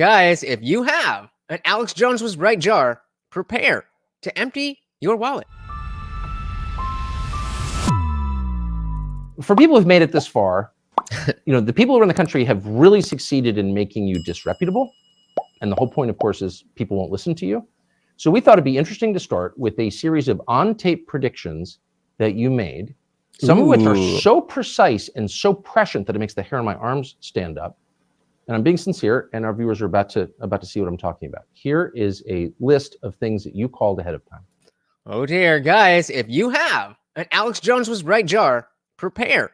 Guys, if you have an Alex Jones was right jar, prepare to empty your wallet. For people who've made it this far, the people around the country have really succeeded in making you disreputable. And the whole point, of course, is people won't listen to you. So we thought it'd be interesting to start with a series of on-tape predictions that you made, some of which are so precise and so prescient that it makes the hair on my arms stand up. And I'm being sincere, and our viewers are about to see what I'm talking about. Here is a list of things that you called ahead of time. Oh dear, guys, if you have an Alex Jones was right jar, prepare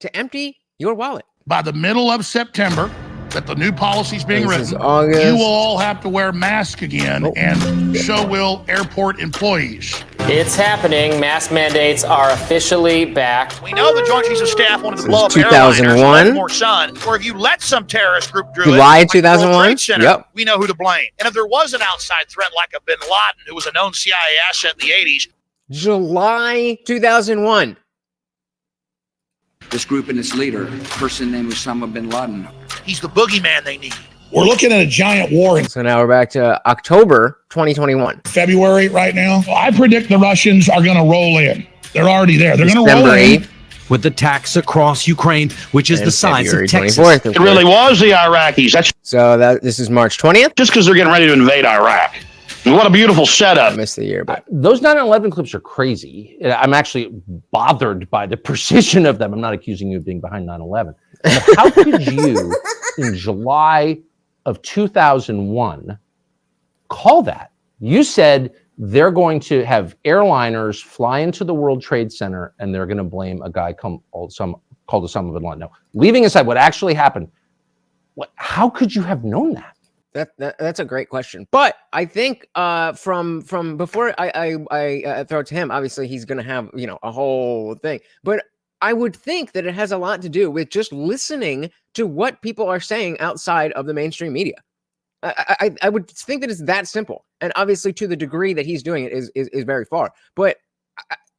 to empty your wallet. By the middle of September, that the new policy's being written, you will all have to wear masks again, and so will airport employees. It's happening. Mask mandates are officially back. We know the Joint Chiefs of Staff wanted to blow up 2001. More sun, or if you let some terrorist group do July it, 2001. Yep. We know who to blame. And if there was an outside threat like a bin Laden, who was a known CIA asset in the 80s. July 2001. This group and its leader, a person named Osama bin Laden. He's the boogeyman they need. We're looking at a giant war in So now we're back to October 2021. February right now. I predict the Russians are going to roll in. They're already there. They're going to roll in. With attacks across Ukraine, which is the size of Texas. 24th, It really was the Iraqis. That's So this is March 20th. just because they're getting ready to invade Iraq. And what a beautiful setup. I missed the year, but Those 9/11 clips are crazy. I'm actually bothered by the precision of them. I'm not accusing you of being behind 9/11. How could you, in July of 2001, call that? You said they're going to have airliners fly into the World Trade Center and they're going to blame a guy called Osama bin Laden. No, leaving aside what actually happened, how could you have known that? That's a great question. But I think from before I throw it to him, obviously he's going to have a whole thing. But I would think that it has a lot to do with just listening to what people are saying outside of the mainstream media. I would think that it's that simple. And obviously to the degree that he's doing it is very far. But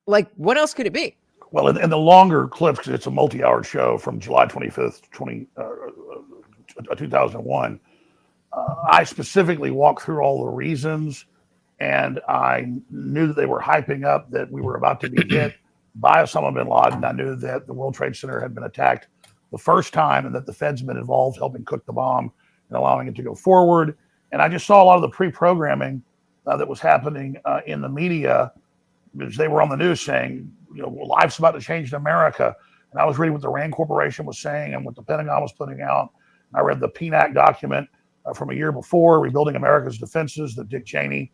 what else could it be? Well, in the longer clips, because it's a multi-hour show from July 25th, 2001, I specifically walked through all the reasons, and I knew that they were hyping up that we were about to be hit by Osama bin Laden. I knew that the World Trade Center had been attacked the first time and that the Fed's been involved helping cook the bomb and allowing it to go forward. And I just saw a lot of the pre-programming that was happening in the media, because they were on the news saying, life's about to change in America. And I was reading what the RAND Corporation was saying and what the Pentagon was putting out. I read the PNAC document from a year before, Rebuilding America's Defenses, that Dick Cheney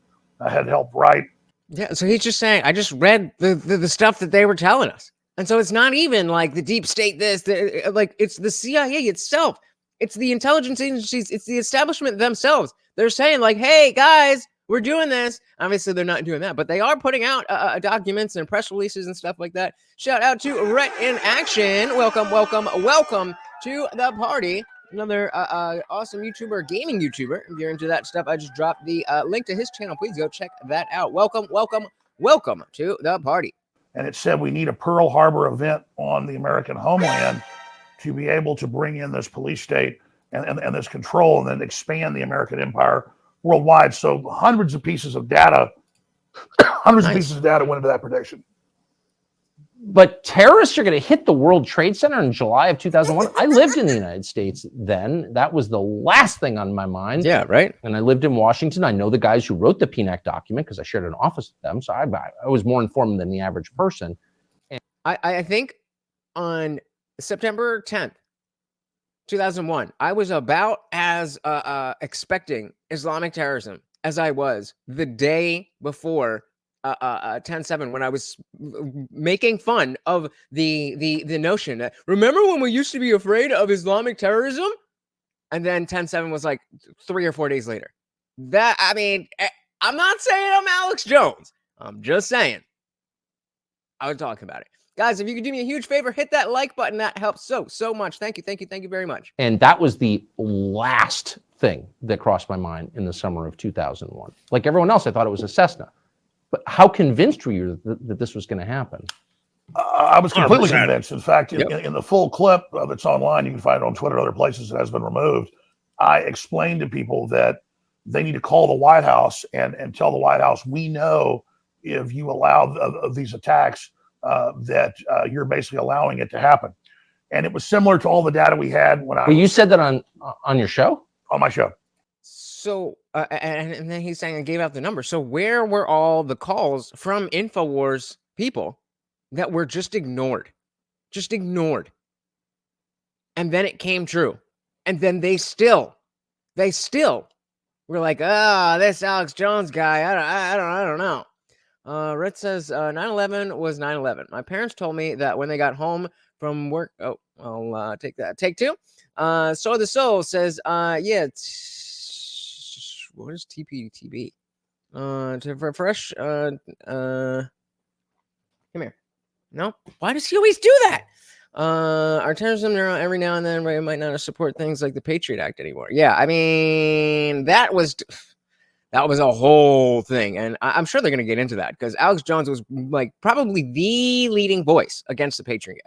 had helped write. Yeah, so he's just saying, I just read the stuff that they were telling us. And so it's not even like the deep state it's the CIA itself. It's the intelligence agencies. It's the establishment themselves. They're saying hey, guys, we're doing this. Obviously, they're not doing that, but they are putting out documents and press releases and stuff like that. Shout out to Rhett in Action. Welcome to the party. Another awesome YouTuber, gaming YouTuber. If you're into that stuff, I just dropped the link to his channel. Please go check that out. Welcome to the party. And it said we need a Pearl Harbor event on the American homeland to be able to bring in this police state and this control and then expand the American empire worldwide. So hundreds of pieces of data went into that prediction. But terrorists are going to hit the World Trade Center in July of 2001. I lived in the United States then. That was the last thing on my mind. Yeah, right. And I lived in Washington. I know the guys who wrote the PNAC document because I shared an office with them. So I was more informed than the average person. And I think on September 10th, 2001, I was about as expecting Islamic terrorism as I was the day before 10/7, when I was making fun of the notion that, remember when we used to be afraid of Islamic terrorism? And then 10/7 was 3 or 4 days later. I'm not saying I'm Alex Jones. I'm just saying I was talking about it. Guys, if you could do me a huge favor, hit that like button. That helps so much. Thank you very much. And that was the last thing that crossed my mind in the summer of 2001. Like everyone else, I thought it was a Cessna. But how convinced were you that this was going to happen? I was completely convinced. In fact, in the full clip that's online, you can find it on Twitter and other places. It has been removed. I explained to people that they need to call the White House and tell the White House, we know if you allow these attacks, that you're basically allowing it to happen. And it was similar to all the data we had when I. Well, you said that on your show? On my show. So, and then he's saying I gave out the number. So where were all the calls from InfoWars people that were just ignored? Just ignored. And then it came true. And then they still were like, this Alex Jones guy, I don't know. Red says 9/11 was 9/11. My parents told me that when they got home from work. Oh, I'll take that. Take two. So the Soul says, yeah. What is TPTB? To refresh. Come here. No. Why does he always do that? Our terrorism every now and then might not support things like the Patriot Act anymore. Yeah, I mean that was a whole thing, and I'm sure they're going to get into that because Alex Jones was like probably the leading voice against the Patriot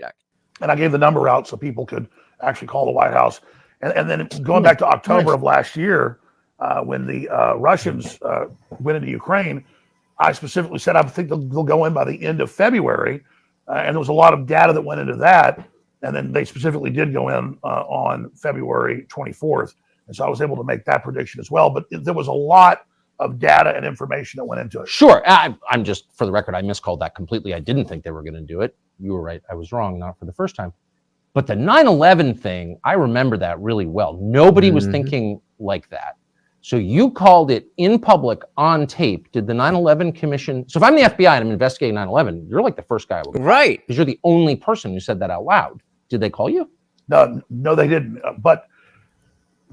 Act. And I gave the number out so people could actually call the White House. And then going back to October of last year, when the Russians went into Ukraine, I specifically said I think they'll go in by the end of February. And there was a lot of data that went into that. And then they specifically did go in on February 24th. And so I was able to make that prediction as well. But there was a lot of data and information that went into it. Sure. I'm just, for the record, I miscalled that completely. I didn't think they were going to do it. You were right. I was wrong, not for the first time. But the 9/11 thing, I remember that really well. Nobody was thinking like that. So you called it in public on tape. Did the 9/11 Commission? So if I'm the FBI and I'm investigating 9/11, you're like the first guy I would call. Right. Because you're the only person who said that out loud. Did they call you? No, they didn't. But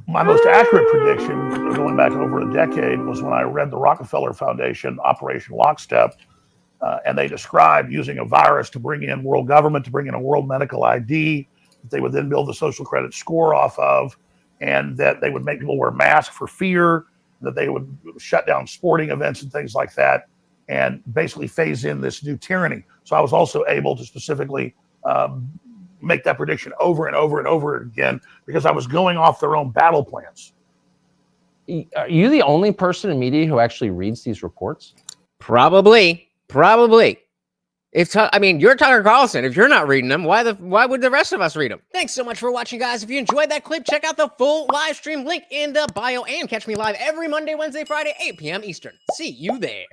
my most accurate prediction, going back over a decade, was when I read the Rockefeller Foundation Operation Lockstep, and they described using a virus to bring in world government, to bring in a world medical ID, that they would then build a social credit score off of, and that they would make people wear masks for fear, that they would shut down sporting events and things like that, and basically phase in this new tyranny. So I was also able to specifically make that prediction over and over and over again because I was going off their own battle plans. Are you the only person in media who actually reads these reports? Probably. I mean, you're Tucker Carlson. If you're not reading them, why would the rest of us read them? Thanks so much for watching, guys. If you enjoyed that clip, check out the full live stream link in the bio and catch me live every Monday, Wednesday, Friday, 8 p.m. Eastern. See you there.